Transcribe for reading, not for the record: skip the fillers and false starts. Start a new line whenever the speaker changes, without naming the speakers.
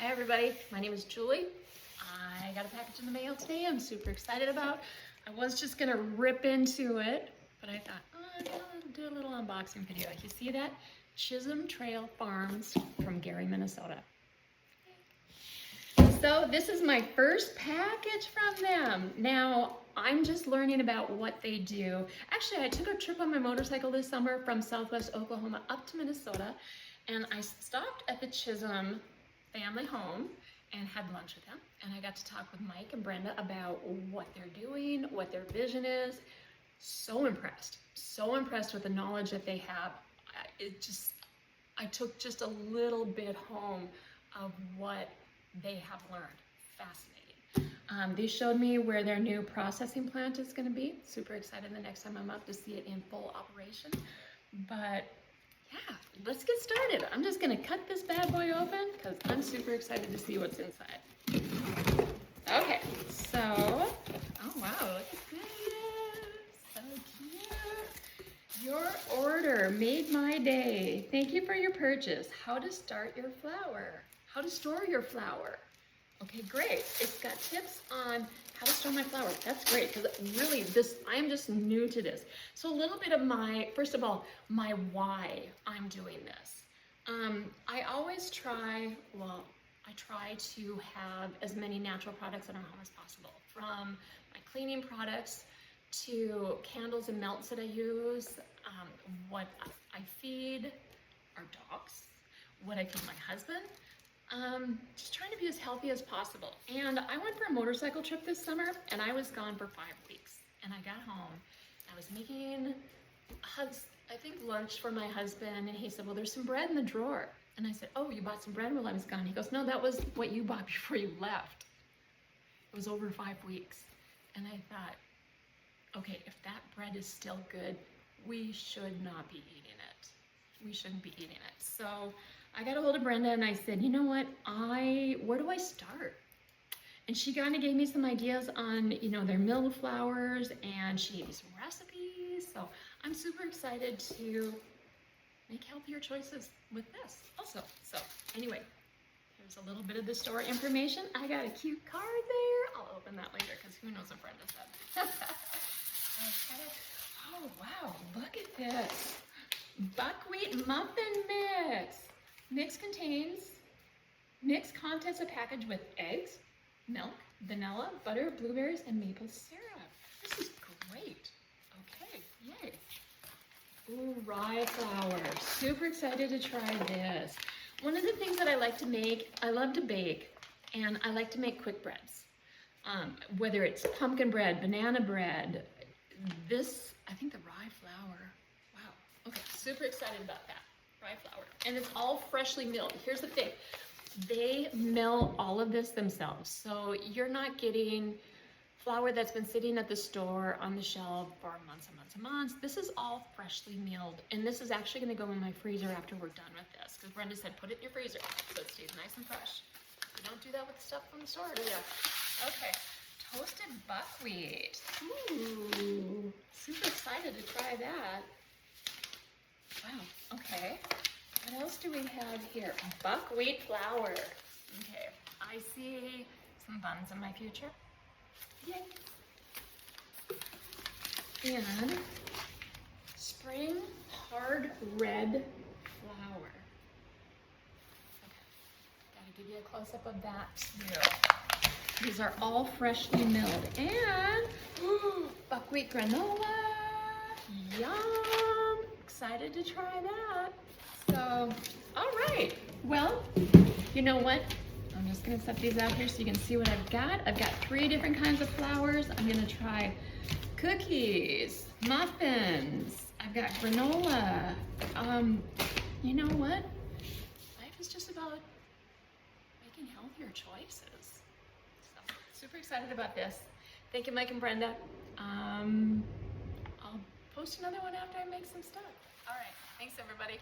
Hi everybody, my name is Julie. I got a package in the mail today I'm super excited about. I was just gonna rip into it, but I thought, I'm gonna do a little unboxing video. You see that? Chisholm Trail Farms from Gary, Minnesota. So this is my first package from them. Now, I'm just learning about what they do. Actually, I took a trip on my motorcycle this summer from Southwest Oklahoma up to Minnesota, and I stopped at the Chisholm family home and had lunch with them. And I got to talk with Mike and Brenda about what they're doing, what their vision is. So impressed with the knowledge that they have. I took just a little bit home of what they have learned. Fascinating. They showed me where their new processing plant is going to be. Super excited the next time I'm up to see it in full operation. But yeah, let's get started. I'm just going to cut this bad boy open because I'm super excited to see what's inside. Okay, so, oh wow, look at this. So cute. Your order made my day. Thank you for your purchase. How to start your flour. How to store your flour. Okay, great. It's got tips on how to store my flour. That's great, because really I am just new to this. So a little bit of first of all, my why I'm doing this. I always try to have as many natural products in our home as possible. From my cleaning products to candles and melts that I use, what I feed our dogs, what I feed my husband. Just trying to be as healthy as possible. And I went for a motorcycle trip this summer and I was gone for 5 weeks. And I got home, I was making, I think lunch for my husband, and he said, well, there's some bread in the drawer. And I said, oh, you bought some bread while I was gone? He goes, no, that was what you bought before you left. It was over 5 weeks. And I thought, okay, if that bread is still good, we should not be eating it. We shouldn't be eating it. So I got a hold of Brenda and I said, you know what, where do I start? And she kind of gave me some ideas on, their milled flours, and she gave me some recipes. So I'm super excited to make healthier choices with this also. So anyway, here's a little bit of the store information. I got a cute card there. I'll open that later because who knows what Brenda said. Okay. Oh, wow, look at this. Buckwheat muffin mix. Mix contents a package with eggs, milk, vanilla, butter, blueberries, and maple syrup. This is great. Okay, yay. Ooh, rye flour. Super excited to try this. One of the things that I like to make, I love to bake, and I like to make quick breads. Whether it's pumpkin bread, banana bread, I think the rye flour. Wow, okay, super excited about that. Rye flour, and it's all freshly milled. Here's the thing, they mill all of this themselves, so you're not getting flour that's been sitting at the store on the shelf for months and months and months. This is all freshly milled, and this is actually going to go in my freezer after we're done with this, because Brenda said put it in your freezer so it stays nice and fresh. You don't do that with stuff from the store, do you? Okay, toasted buckwheat. Ooh, super excited to try that. Wow, okay. What else do we have here? Buckwheat flour. Okay, I see some buns in my future. Yay. And spring hard red flour. Okay, gotta give you a close-up of that too. These are all freshly milled. And buckwheat granola. Yum. Excited to try that. So, all right. Well, you know what? I'm just gonna set these out here so you can see what I've got. I've got 3 different kinds of flours. I'm gonna try cookies, muffins. I've got granola. You know what? Life is just about making healthier choices. So, super excited about this. Thank you, Mike and Brenda. I'll post another one after I make some stuff. All right, thanks everybody.